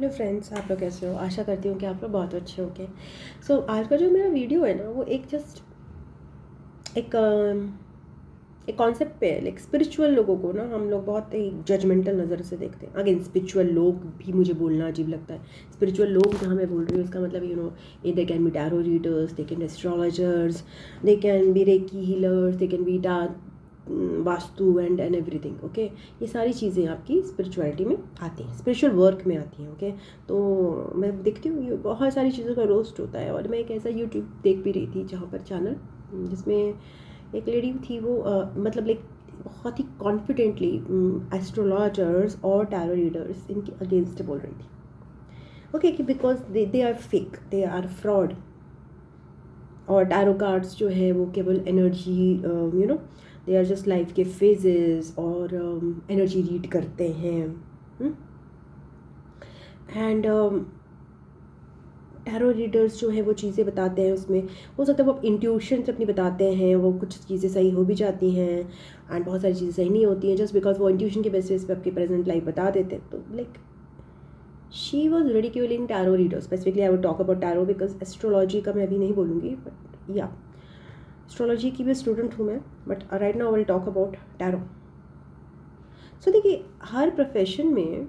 Hello friends, आप लोग कैसे हो? आशा करती हूँ कि आप लोग बहुत अच्छे होंगे। सो आज का जो मेरा वीडियो है ना, वो एक जस्ट एक एक कॉन्सेप्ट पे है। लाइक स्पिरिचुअल लोगों को ना हम लोग बहुत ही जजमेंटल नज़र से देखते हैं। अगेन स्पिरिचुअल लोग भी मुझे बोलना अजीब लगता है। स्पिरिचुअल लोग जहाँ मैं बोल रही हूँ, इसका मतलब they can be tarot readers, they can astrologers, they can be reiki healers, they can be vastu and everything. Okay, ये सारी चीज़ें आपकी स्पिरिचुअलिटी में आती हैं, स्पिरिचुअल वर्क में आती हैं। ओके, तो मैं देखती हूँ ये बहुत सारी चीज़ों का रोस्ट होता है। और मैं एक ऐसा यूट्यूब देख भी रही थी जहाँ पर चैनल जिसमें एक लेडी थी, वो मतलब लाइक बहुत ही कॉन्फिडेंटली एस्ट्रोलॉजर्स और टैरो रीडर्स इनके अगेंस्ट बोल रही थी। ओके, कि because they are fake, they are fraud. और टैरो कार्ड्स जो है वो केवल energy they are just life के फेजेस और एनर्जी रीड करते हैं। एंड टैरो रीडर्स जो है वो चीज़ें बताते हैं, उसमें हो सकता है वो इंट्यूशन से अपनी बताते हैं, वो कुछ चीज़ें सही हो भी जाती हैं एंड बहुत सारी चीज़ें सही नहीं होती हैं जस्ट बिकॉज वो इंट्यूशन के बेसिस पे आपकी प्रेजेंट लाइफ बता देते हैं। तो like she was ridiculing tarot readers. Specifically I would talk about tarot because astrology का मैं अभी नहीं बोलूँगी, बट या एस्ट्रोलॉजी की भी स्टूडेंट हूँ मैं, but right now I will talk about tarot. So देखिए, हर प्रोफेशन में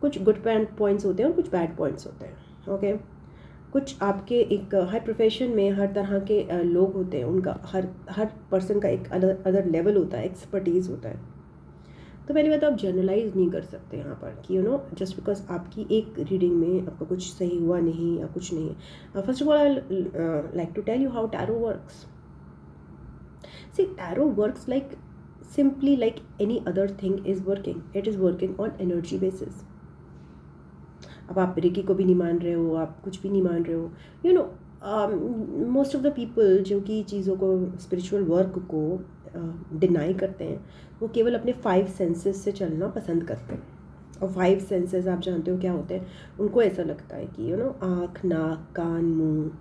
कुछ गुड पॉइंट्स होते हैं और कुछ बैड पॉइंट्स होते हैं। ओके, कुछ आपके एक हर प्रोफेशन में हर तरह के लोग होते हैं, उनका हर हर पर्सन का एक अदर लेवल होता है, एक्सपर्टीज़ होता है। तो पहली बात, आप जनरलाइज नहीं कर सकते यहाँ पर कि जस्ट बिकॉज आपकी एक रीडिंग में आपका कुछ सही हुआ नहीं या कुछ नहीं है। First of all I like to tell you how tarot works. See, tarot works like simply like any other thing is working. It is working on energy basis. अब आप रेकी को भी नहीं मान रहे हो, आप कुछ भी नहीं मान रहे हो। मोस्ट ऑफ द पीपल जो कि चीज़ों को, स्पिरिचुअल वर्क को डिनाई करते हैं, वो केवल अपने 5 सेंसेस से चलना पसंद करते हैं। और 5 सेंसेस आप जानते हो क्या होते हैं? उनको ऐसा लगता है कि आँख, नाक, कान, मुँह,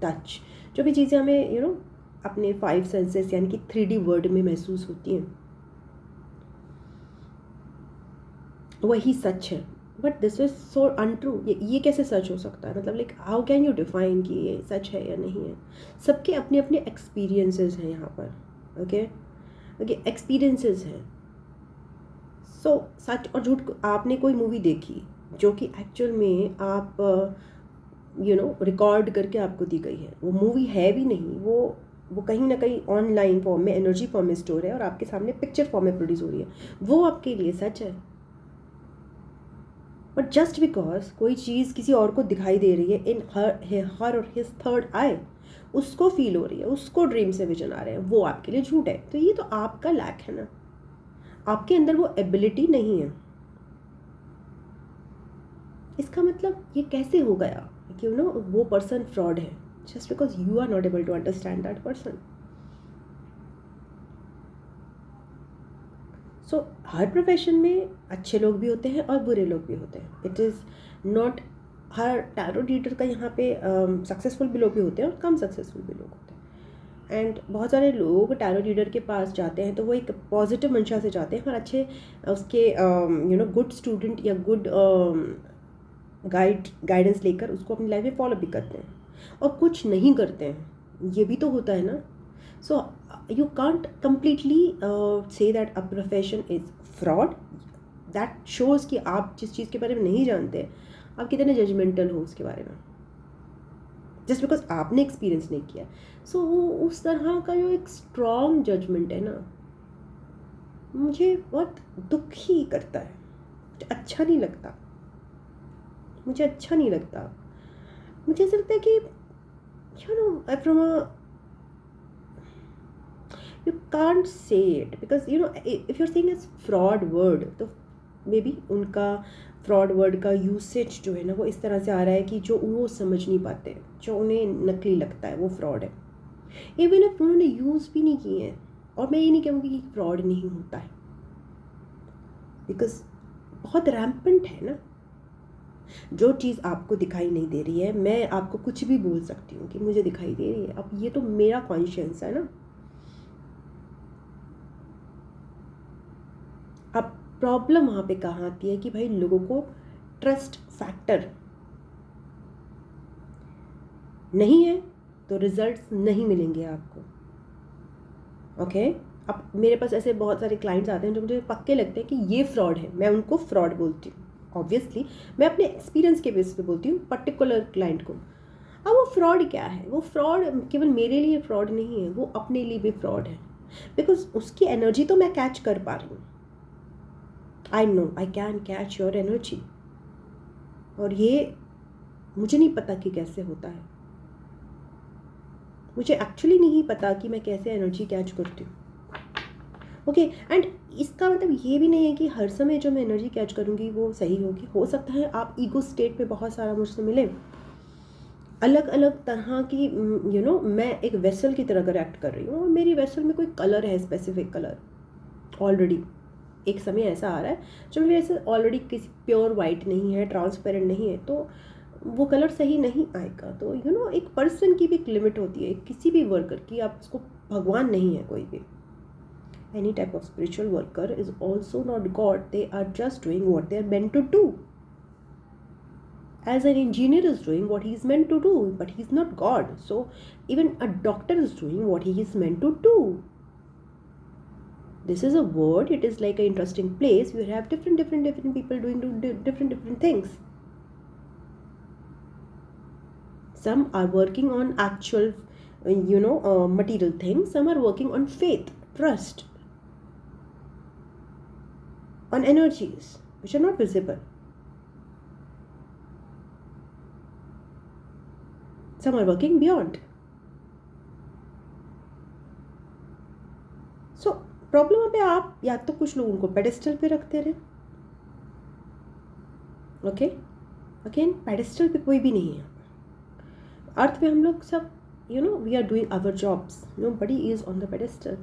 टच, जो भी चीज़ें हमें अपने 5 सेंसेस यानी कि 3D वर्ल्ड में महसूस होती हैं, वही सच है। But this is so untrue. ये कैसे सच हो सकता है? मतलब like how can you define कि ये सच है या नहीं है? सबके अपने अपने एक्सपीरियंसेस हैं यहाँ पर। ओके, एक्सपीरियंसेस हैं। सो सच और झूठ, आपने कोई मूवी देखी जो कि एक्चुअल में आप रिकॉर्ड करके आपको दी गई है, वो मूवी है भी नहीं, वो कहीं ना कहीं ऑनलाइन फॉर्म में, एनर्जी फॉर्म में स्टोर है और आपके सामने पिक्चर फॉर्म में प्रोड्यूस हो रही है, वो आपके लिए सच है। बट जस्ट बिकॉज कोई चीज़ किसी और को दिखाई दे रही है इन हर और हिज थर्ड आई, उसको फील हो रही है, उसको ड्रीम से विजन आ रहे हैं, वो आपके लिए झूठ है। तो ये तो आपका लैक है ना, आपके अंदर वो एबिलिटी नहीं है। इसका मतलब ये कैसे हो गया कि वो पर्सन फ्रॉड है just because you are not able to understand that person. So हर प्रोफेशन में अच्छे लोग भी होते हैं और बुरे लोग भी होते हैं। It is not her tarot reader का यहाँ पे सक्सेसफुल भी लोग भी होते हैं और कम सक्सेसफुल भी लोग होते हैं। एंड बहुत सारे लोग टैरो रीडर के पास जाते हैं तो वो एक पॉजिटिव मंशा से जाते हैं और अच्छे उसके गुड स्टूडेंट या गुड गाइडेंस लेकर उसको अपनी लाइफ में फॉलो भी करते हैं, और कुछ नहीं करते हैं, ये भी तो होता है ना। सो you can't completely say that a profession is fraud. that shows कि आप जिस चीज़ के बारे में नहीं जानते आप कितने जजमेंटल हो उसके बारे में, जस्ट बिकॉज आपने एक्सपीरियंस नहीं किया। सो उस तरह का जो एक स्ट्रॉन्ग जजमेंट है ना, मुझे बहुत दुख ही करता है, मुझे अच्छा नहीं लगता, मुझे अच्छा नहीं लगता। मुझे ऐसा लगता है कि from a you can't say it because if you're saying it's fraud word, तो मे बी उनका फ्रॉड वर्ड का यूसेज जो है ना वो इस तरह से आ रहा है कि जो वो समझ नहीं पाते, जो उन्हें नकली लगता है वो फ्रॉड है। इवन इफ उन्होंने यूज़ भी नहीं किए हैं, और मैं ये नहीं कहूँगी कि फ्रॉड नहीं होता है, बिकॉज बहुत रैम्पेंट है ना। जो चीज़ आपको दिखाई नहीं दे रही है, मैं आपको कुछ भी बोल सकती हूँ कि मुझे दिखाई दे रही है, अब ये तो मेरा कॉन्शियंस है ना। अब प्रॉब्लम वहाँ पे कहाँ आती है कि भाई लोगों को ट्रस्ट फैक्टर नहीं है तो रिजल्ट्स नहीं मिलेंगे आपको। ओके अब मेरे पास ऐसे बहुत सारे क्लाइंट्स आते हैं जो मुझे पक्के लगते हैं कि ये फ्रॉड है, मैं उनको फ्रॉड बोलती हूँ। ऑब्वियसली मैं अपने एक्सपीरियंस के बेस पे बोलती हूँ पर्टिकुलर क्लाइंट को। अब वो फ्रॉड क्या है, वो फ्रॉड केवल मेरे लिए फ्रॉड नहीं है, वो अपने लिए भी फ्रॉड है। बिकॉज उसकी एनर्जी तो मैं कैच कर पा रही हूँ, I know I can catch your energy, और ये मुझे नहीं पता कि कैसे होता है, मुझे एक्चुअली नहीं पता कि मैं कैसे एनर्जी कैच करती हूँ। ओके एंड इसका मतलब ये भी नहीं है कि हर समय जो मैं एनर्जी कैच करूँगी वो सही होगी। हो सकता है आप ईगो स्टेट में बहुत सारा मुझसे मिले, अलग अलग तरह की मैं एक वेसल की तरह रिएक्ट कर रही हूँ और मेरी वेसल में कोई कलर है, स्पेसिफिक कलर ऑलरेडी। एक समय ऐसा आ रहा है जब मेरी वेसल ऑलरेडी किसी प्योर वाइट नहीं है, ट्रांसपेरेंट नहीं है, तो वो कलर सही नहीं आएगा। तो एक पर्सन की भी एक लिमिट होती है, किसी भी वर्कर की। आप उसको भगवान नहीं है कोई भी। Any type of spiritual worker is also not God. They are just doing what they are meant to do. As an engineer is doing what he is meant to do, but he is not God. So even a doctor is doing what he is meant to do. This is a word. It is like an interesting place. You have different people doing different things. Some are working on actual, material things. Some are working on faith, trust, on energies which are not visible. Some are working beyond. So problem पे आप या तो कुछ लोग उनको pedestal पे रखते रहे। ओके अगेन पेडेस्टल पे कोई भी नहीं है। अर्थ पे हम लोग सब we are doing our jobs, nobody is on the pedestal.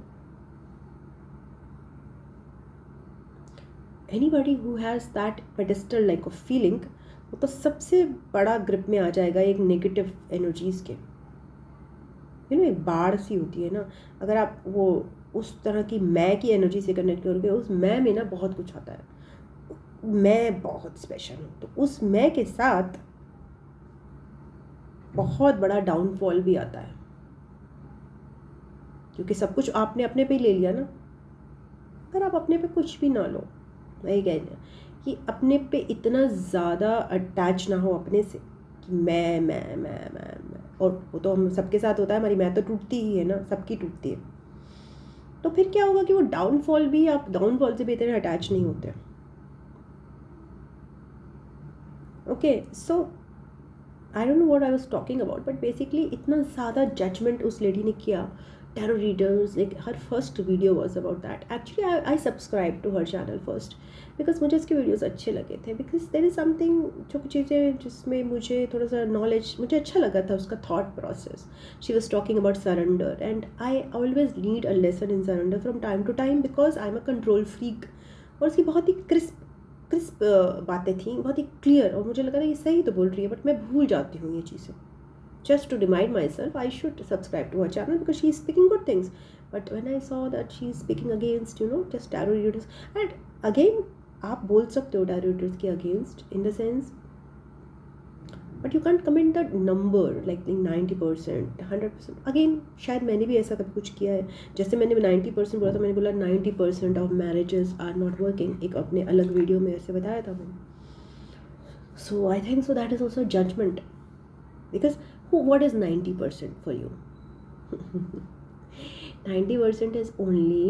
Anybody who has that pedestal like of feeling, वो तो सबसे बड़ा ग्रिप में आ जाएगा एक नेगेटिव एनर्जीज़ के। एक बाढ़ सी होती है ना, अगर आप वो उस तरह की मैं की एनर्जी से कनेक्ट करोगे, उस मैं में ना बहुत कुछ आता है, मैं बहुत स्पेशल हूँ, तो उस मैं के साथ बहुत बड़ा डाउनफॉल भी आता है, क्योंकि सब कुछ आपने अपने पे ले लिया ना। अगर आप अपने पे कुछ भी ना लो, वही कह रही कि अपने पे इतना ज़्यादा अटैच ना हो अपने से कि मैं, और वो तो हम सबके साथ होता है, हमारी मैं तो टूटती ही है ना, सबकी टूटती है। तो फिर क्या होगा कि वो डाउनफॉल भी, आप डाउनफॉल से बेहतर अटैच नहीं होते। Okay so I don't know what I was talking about, but basically इतना ज़्यादा जजमेंट उस लेडी ने किया, tarot readers, like her first video was about that. Actually I subscribe to her channel first because मुझे इसके videos अच्छे लगे थे, बिकॉज देयर इज़ समथिंग, जो कुछ चीज़ें जिसमें मुझे थोड़ा सा नॉलेज, मुझे अच्छा लगा था उसका thought process. She was talking about surrender and I always need a lesson in surrender from time to time because I am a control freak. और उसकी बहुत ही क्रिस्प बातें थी, बहुत ही क्लियर, और मुझे लगा था ये सही तो बोल रही है, बट मैं भूल जाती हूँ ये चीज़ें। Just to remind myself, I should subscribe to her channel because she is speaking good things. But when I saw that she is speaking against, just tarot readers, and again, आप बोल सकते हो tarot readers के against in the sense, but you can't comment the number like 90%, 100%. Again, शायद मैंने भी ऐसा कभी कुछ किया है, जैसे मैंने 90% बोला था, मैंने बोला 90% of marriages are not working, एक अपने अलग वीडियो में ऐसे बताया था मैंने। So I think so that is also judgment, because what is 90% for you? 90% is only,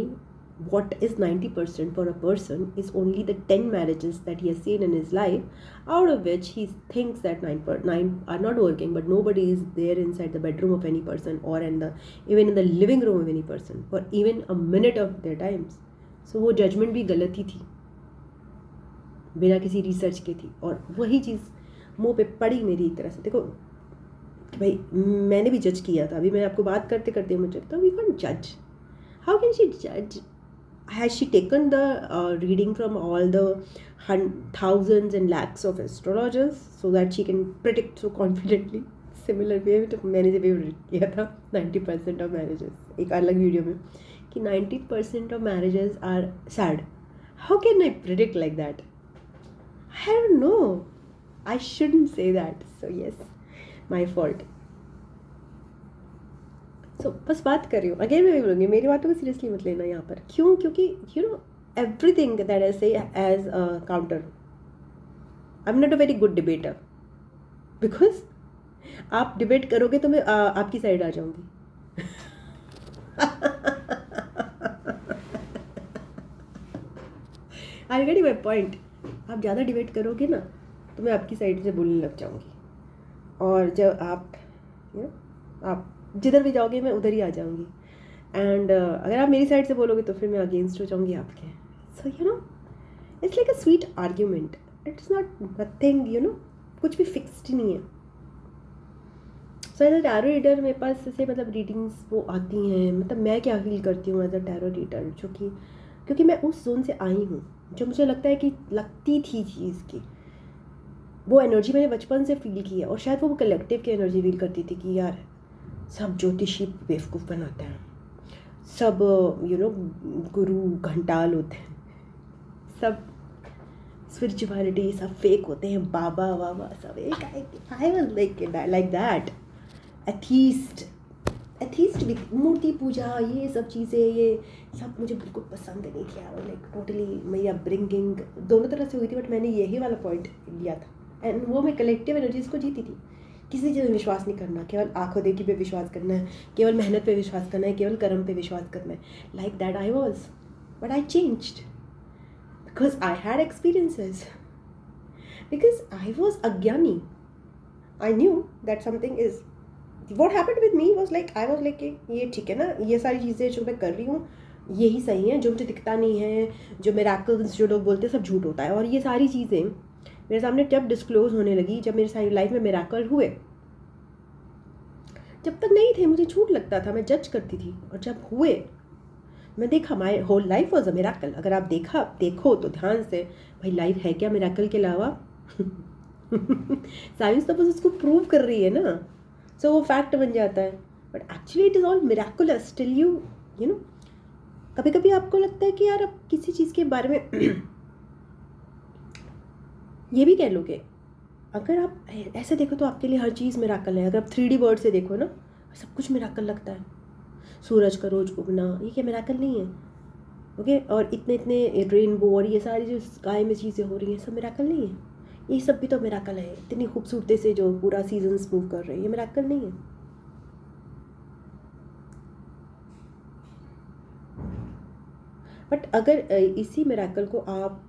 what is 90% for a person is only the 10 marriages that he has seen in his life, out of which he thinks that 9 are not working, but nobody is there inside the bedroom of any person or even in the living room of any person for even a minute of their times. So वो judgment भी गलत ही थी, बिना किसी research के थी, और वही चीज़ मुँह पे पड़ी मेरी एक तरह से। देखो भाई, मैंने भी जज किया था, अभी मैं आपको बात करते करते मुझे लगता है वी कैन जज, हाउ कैन शी जज? Has she taken the reading from all the thousands and lakhs of astrologers so that she can predict so confidently? Similar way तो मैंने जब किया था 90% ऑफ मैरिजेस एक अलग वीडियो में, कि 90% of marriages are sad, how can I predict like that? I don't know, I shouldn't say that, so yes, my fault. So बस बात कर रही हूँ, अगेन मैं भी बोलूँगी, मेरी बातों को सीरियसली मत लेना यहाँ पर। क्यों? क्योंकि you know everything that I say as a counter, I am not a very good debater, because आप डिबेट करोगे तो मैं आपकी साइड आ जाऊंगी। I get my point. आप ज़्यादा डिबेट करोगे ना तो मैं आपकी साइड से बोलने लग जाऊंगी, और जब आप आप जिधर भी जाओगे मैं उधर ही आ जाऊंगी, एंड अगर आप मेरी साइड से बोलोगे तो फिर मैं अगेंस्ट हो जाऊंगी आपके। So you know it's like a sweet argument, it's not nothing, you know कुछ भी फिक्स्ड नहीं है। So as a tarot reader मेरे पास ऐसे मतलब रीडिंग्स वो आती हैं, मतलब मैं क्या फील करती हूँ एज अ टैरो रीडर, जो कि क्योंकि मैं उस जोन से आई हूँ जो मुझे लगता है कि लगती थी चीज़ की, वो एनर्जी मैंने बचपन से फील की है, और शायद वो कलेक्टिव की एनर्जी फील करती थी कि यार सब ज्योतिषी बेवकूफ़ बनाते हैं, सब यू नो गुरु घंटाल होते हैं, सब स्पिरिचुअलिटी सब फेक होते हैं, बाबा वाबा सब एक। I was like that atheist भी, मूर्ति पूजा ये सब चीज़ें, ये सब मुझे बिल्कुल पसंद नहीं किया। लाइक टोटली मेरी अपब्रिंगिंग दोनों तरह से हुई थी, बट मैंने यही वाला पॉइंट लिया था, एंड वो मैं कलेक्टिव एनर्जीज को जीती थी। किसी चीज़ में विश्वास नहीं करना, केवल आंखों देखी पे विश्वास करना है, केवल मेहनत पे विश्वास करना है, केवल कर्म पे विश्वास करना है। Like that I was, but I changed because I had experiences, because I was अज्ञानी। I knew that something is, what happened with me was like I was like ये ठीक है ना, ये सारी चीज़ें जो मैं कर रही हूँ यही सही है, जो मुझे दिखता नहीं है, जो मिरेकल्स जो लोग बोलते हैं सब झूठ होता है। और ये सारी चीज़ें मेरे सामने जब डिस्क्लोज होने लगी, जब मेरी सारी लाइफ में मिरेकल हुए, जब तक नहीं थे मुझे झूठ लगता था, मैं जज करती थी, और जब हुए मैं देखा my whole life was a miracle. अगर आप देखो तो ध्यान से, भाई लाइफ है क्या मिरेकल के अलावा? साइंस तो बस उसको प्रूव कर रही है ना, सो वो फैक्ट बन जाता है, but actually it is all miraculous till you know. कभी कभी आपको लगता है कि यार आप किसी चीज़ के बारे में ये भी कह लोगे, अगर आप ऐसे देखो तो आपके लिए हर चीज़ मिराकल है। अगर आप 3D वर्ड से देखो ना, सब कुछ मिराकल लगता है। सूरज का रोज उगना, ये क्या मिराकल नहीं है? ओके, और इतने इतने रेनबो और ये सारी जो स्काई में चीज़ें हो रही हैं, सब मिराकल नहीं है? ये सब भी तो मिराकल है। इतनी खूबसूरती से जो पूरा सीजन मूव कर रहे हैं, ये मिराकल नहीं है? बट अगर इसी मिराकल को आप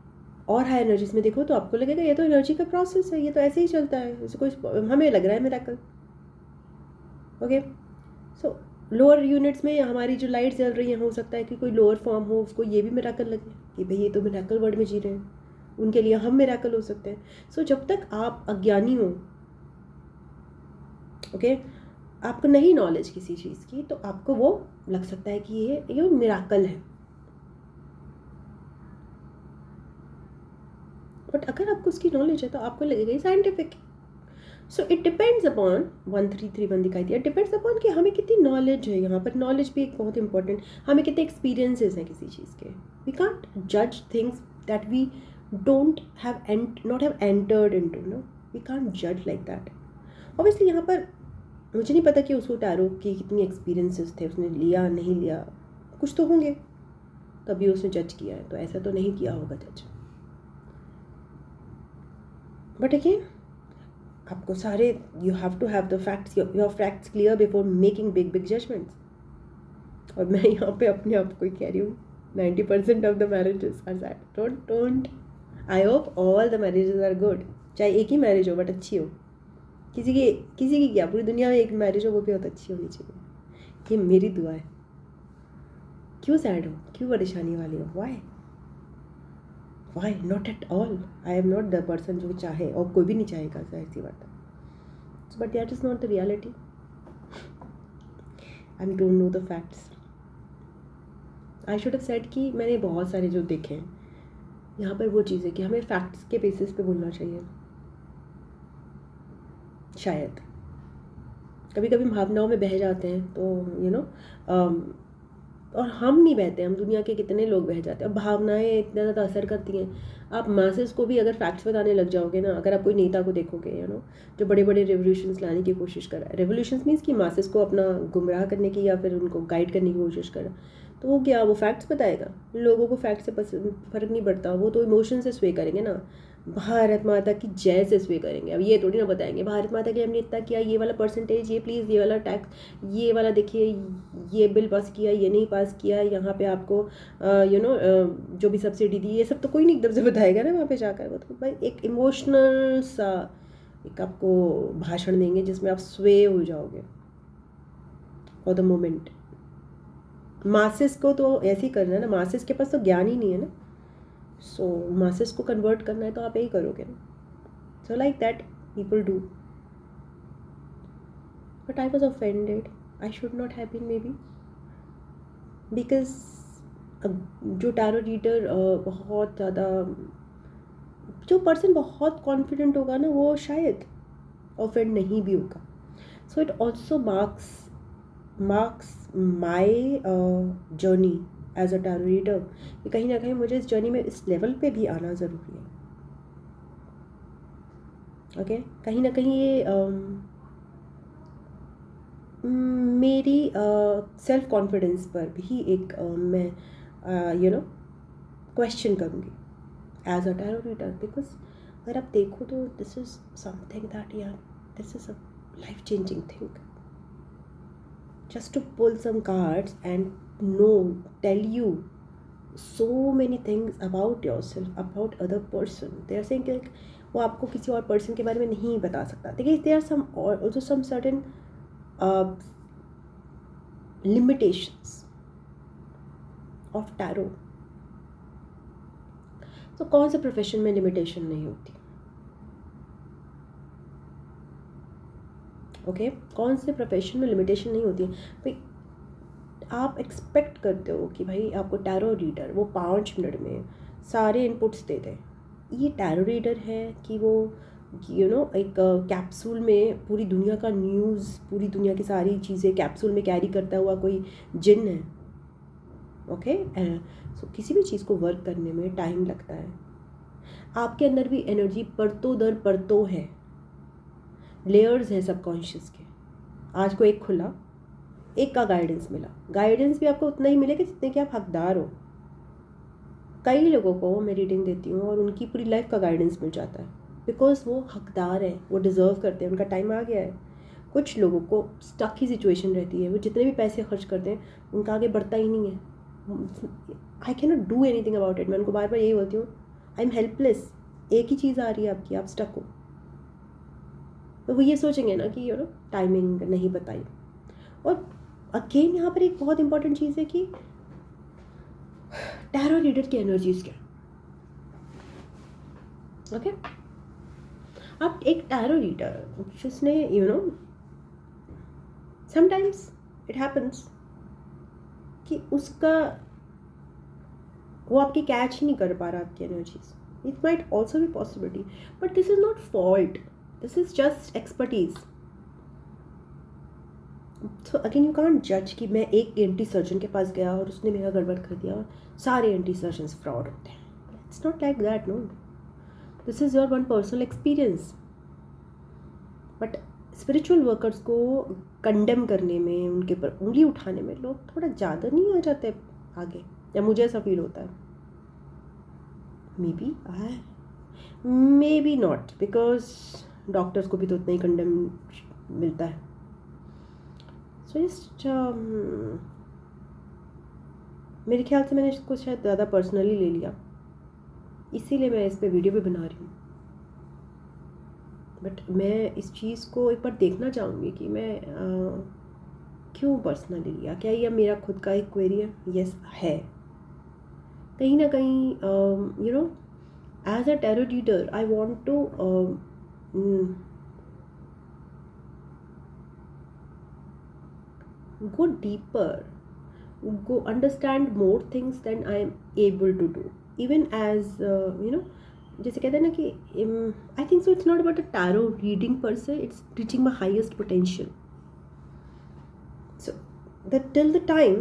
और हाई एनर्जीज में देखो तो आपको लगेगा ये तो एनर्जी का प्रोसेस है, ये तो ऐसे ही चलता है, इससे कोई हमें लग रहा है मिराकल। ओके, सो लोअर यूनिट्स में हमारी जो लाइट जल रही है, हो सकता है कि कोई लोअर फॉर्म हो, उसको ये भी मिराकल लगे कि भाई ये तो मिराकल वर्ल्ड में जी रहे हैं, उनके लिए हम मिराकल हो सकते हैं। सो जब तक आप अज्ञानी हो, ओके, आपको नहीं नॉलेज किसी चीज़ की, तो आपको वो लग सकता है कि ये मिराकल है। बट अगर आपको उसकी नॉलेज है तो आपको लगेगा ये scientific. So it depends upon 1331 दिखाई दिया, डिपेंड्स अपॉन कि हमें कितनी नॉलेज है। यहाँ पर नॉलेज भी एक बहुत इंपॉर्टेंट, हमें कितने एक्सपीरियंसेस हैं किसी चीज़ के। वी कांट जज things that we don't have not have entered into, no, we can't जज लाइक दैट। ऑब्वियसली यहाँ पर मुझे नहीं पता कि उसको टैरो की कितनी एक्सपीरियंसेस थे, उसने लिया नहीं लिया, कुछ तो होंगे तभी उसने जज किया है, तो ऐसा तो नहीं किया होगा जज। बट अगेन आपको सारे, you have to have the facts, your facts clear before making big judgements. और मैं यहाँ पे अपने आप को ही कह रही हूँ, 90% of the marriages are sad. Don't I hope all the marriages are good, चाहे एक ही मैरिज हो बट अच्छी हो। किसी की क्या, पूरी दुनिया में एक मैरिज हो वो भी बहुत अच्छी होनी चाहिए, ये मेरी दुआ है। क्यों सैड हो, क्यों परेशानी वाली हो? Why not at all. I am not the person जो चाहे, और कोई भी नहीं चाहेगा, जाहिर सी बात है, but that is not the reality. I don't know the facts. I should have said कि मैंने बहुत सारे जो देखे हैं यहाँ पर, वो चीज़ें कि हमें फैक्ट्स के बेसिस पे बोलना चाहिए। शायद कभी कभी भावनाओं में बह जाते हैं, तो यू नो और हम नहीं बहते, हम दुनिया के कितने लोग बह जाते हैं। अब भावनाएं इतना ज़्यादा असर करती हैं। आप मासेस को भी अगर फैक्ट्स बताने लग जाओगे ना, अगर आप कोई नेता को देखोगे जो बड़े बड़े रेवोल्यूशंस लाने की कोशिश कर रहा है, रेवोल्यूशंस मीन्स कि मासेस को अपना गुमराह करने की या फिर उनको गाइड करने की कोशिश कर रहा है, तो वो क्या, वो फैक्ट्स बताएगा? लोगों को फैक्ट से फ़र्क नहीं पड़ता, वो तो इमोशन से स्वे करेंगे ना। भारत माता की जय से स्वे करेंगे। अब ये थोड़ी ना बताएंगे भारत माता की हमने इतना किया, ये वाला परसेंटेज, ये प्लीज़, ये वाला टैक्स, ये वाला देखिए, ये बिल पास किया, ये नहीं पास किया, यहाँ पे आपको जो भी सब्सिडी दी, ये सब तो कोई नहीं एकदम से बताएगा ना वहाँ पे जाकर। वो तो भाई एक इमोशनल सा एक आपको भाषण देंगे जिसमें आप स्वे हो जाओगे फॉर द मोमेंट। मासेस को तो ऐसे ही करना है ना, मासेस के पास तो ज्ञान ही नहीं है ना। सो मासेस को कन्वर्ट करना है तो आप यही करोगे ना। So like that people do, but I was offended. I should not have been, maybe because जो टैरो रीडर बहुत ज़्यादा, जो पर्सन बहुत कॉन्फिडेंट होगा ना, वो शायद ऑफेंड नहीं भी होगा। So it also marks my journey as a tarot reader, कि कहीं ना कहीं मुझे इस जर्नी में इस लेवल पे भी आना ज़रूरी है। ओके कहीं ना कहीं ये मेरी सेल्फ कॉन्फिडेंस पर भी एक मैं क्वेश्चन करूँगी as a tarot reader. Because अगर आप देखो तो this is something that this is a life changing thing. Just to pull some cards and tell you so many things about yourself, about other person. They are saying कि वो आपको किसी और person के बारे में नहीं बता सकता। देखिए there are some also some certain limitations of tarot. तो कौन से प्रोफेशन में लिमिटेशन नहीं होती? ओके कौन से प्रोफेशन में लिमिटेशन नहीं होती है भाई? आप एक्सपेक्ट करते हो कि भाई आपको टैरो रीडर वो 5 मिनट में सारे इनपुट्स दे दें। ये टैरो रीडर है कि वो एक कैप्सूल में पूरी दुनिया का न्यूज़, पूरी दुनिया की सारी चीज़ें कैप्सूल में कैरी करता हुआ कोई जिन है? ओके सो किसी भी चीज़ को वर्क करने में टाइम लगता है। आपके अंदर भी एनर्जी परतों दर परतों है, लेयर्स हैं सबकॉन्शियस के। आज को एक खुला, एक का गाइडेंस मिला। गाइडेंस भी आपको उतना ही मिलेगा जितने कि आप हकदार हो। कई लोगों को मैं रीडिंग देती हूँ और उनकी पूरी लाइफ का गाइडेंस मिल जाता है बिकॉज वो हकदार है, वो डिज़र्व करते हैं, उनका टाइम आ गया है। कुछ लोगों को स्टक ही सिचुएशन रहती है, वो जितने भी पैसे खर्च करते हैं उनका आगे बढ़ता ही नहीं है। I can not do anything about it. मैं उनको बार बार यही बोलती हूँ, आई एम हेल्पलेस। एक ही चीज़ आ रही है आपकी, आप स्टक हो। तो वो ये सोचेंगे ना कि टाइमिंग नहीं बताई। और अगेन यहाँ पर एक बहुत इंपॉर्टेंट चीज़ है कि टैरो रीडर की एनर्जीज क्या। ओके अब एक टैरो रीडर जिसने समटाइम्स इट हैपन्स कि उसका वो आपकी कैच ही नहीं कर पा रहा आपकी energies. It might also be possibility, but this is not fault, this is just expertise. So again you can't जज कि मैं एक एंटी सर्जन के पास गया और उसने मेरा गड़बड़ कर दिया और सारे एंटी सर्जन्स फ्रॉड होते हैं। It's not like that, no. This is your one personal experience. But spiritual workers को कंडेम करने में, उनके ऊपर उंगली उठाने में लोग थोड़ा ज़्यादा नहीं आ जाते आगे, या मुझे ऐसा फील होता है। May be not, because doctors को भी तो उतना ही कंडेम मिलता है। सो जस्ट मेरे ख्याल से मैंने इसको शायद ज़्यादा पर्सनली ले लिया, इसीलिए मैं इस पर वीडियो भी बना रही हूँ। बट मैं इस चीज़ को एक बार देखना चाहूँगी कि मैं क्यों पर्सनली लिया। क्या ये मेरा खुद का एक क्वेरी है? यस है। कहीं ना कहीं as a tarot reader I want to go deeper, go understand more things than I am able to do, even as जैसे कहते हैं ना कि I think so it's not about a tarot reading per se, it's reaching my highest potential. So that till the time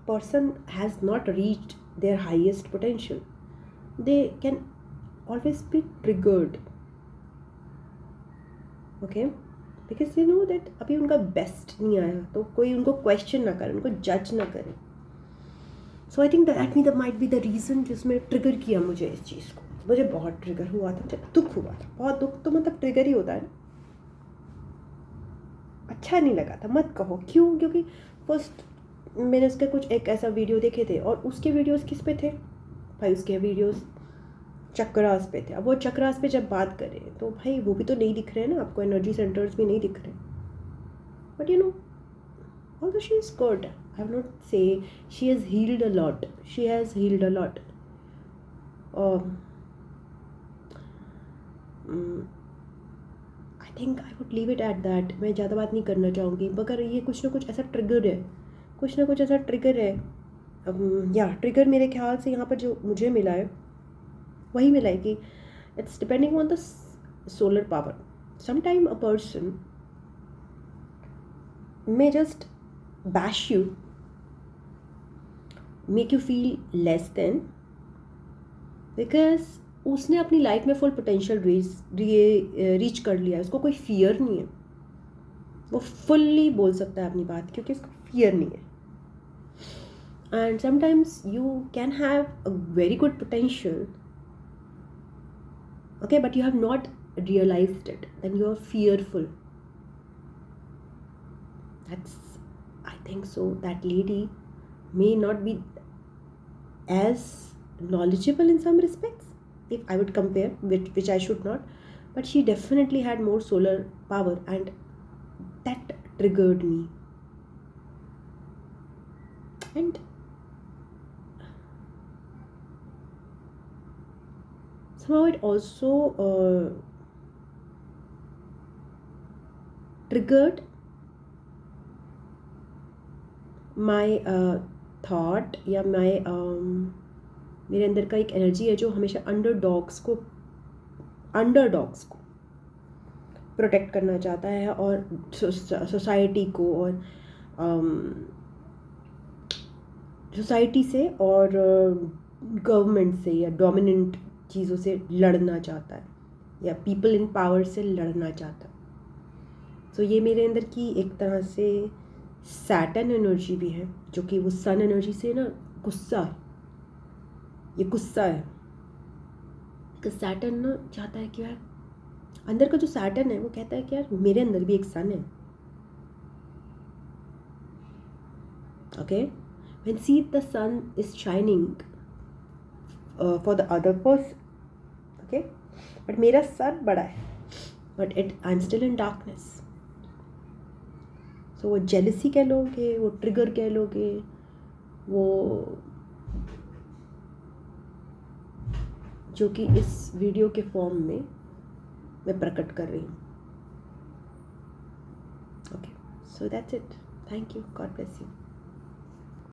person has not reached their highest potential, they can always be triggered, okay, because they know that अभी उनका best नहीं आया, तो कोई उनको question ना करे, उनको जज ना करे. So I think that might be the reason जिसमें ट्रिगर किया मुझे इस चीज़ को. मुझे बहुत ट्रिगर हुआ था, जब दुख हुआ था, बहुत दुख तो मतलब ट्रिगर ही होता है ना. अच्छा नहीं लगा था, मत कहो क्यों, क्योंकि फर्स्ट मैंने उसके कुछ एक ऐसा वीडियो देखे थे, और उसके वीडियोस किस पे थे भाई, उसके वीडियोस चक्रास पे थे. अब वो चक्रास पे जब बात करें तो भाई वो भी तो नहीं दिख रहे हैं ना आपको, एनर्जी सेंटर्स भी नहीं दिख रहे. But you know, although she is good, I will not say she has healed a lot. She has healed a lot. I think I would leave it at that. मैं ज़्यादा बात नहीं करना चाहूँगी, मगर ये कुछ ना कुछ ऐसा ट्रिगर है, कुछ ना कुछ ऐसा ट्रिगर है. या ट्रिगर मेरे ख्याल से यहाँ पर जो मुझे मिला है वही मिला है कि it's depending on the solar power. Sometime a person may just bash you, make you feel less than, because उसने अपनी लाइफ में फुल पोटेंशियल रीच कर लिया है. उसको कोई फियर नहीं है, वो फुल्ली बोल सकता है अपनी बात क्योंकि उसको फियर नहीं है. And sometimes you can have a very good potential, okay, but you have not realized it, then you are fearful. That's, I think so, that lady may not be as knowledgeable in some respects, if I would compare, which I should not, but she definitely had more solar power, and that triggered me. And somehow it also triggered my thought, या मेरे अंदर का एक energy है जो हमेशा underdogs को protect करना चाहता है, और सोसाइटी को, और सोसाइटी से और गवर्नमेंट से या डोमिनेंट चीज़ों से लड़ना चाहता है, या पीपल इन पावर से लड़ना चाहता है. सो ये मेरे अंदर की एक तरह से सैटर्न एनर्जी भी है, जो कि वो सन एनर्जी से ना गुस्सा है, ये गुस्सा है. सैटर्न ना चाहता है कि यार, अंदर का जो सैटर्न है वो कहता है कि यार मेरे अंदर भी एक सन है. Okay, when see the sun is shining for the other person, okay, but मेरा सन बड़ा है, but I am still in darkness. So वो जेलसी कह लोगे, वो ट्रिगर कह लोगे, वो जो कि इस वीडियो के फॉर्म में मैं प्रकट कर रही हूँ. Okay, so that's it. Thank you. God bless you.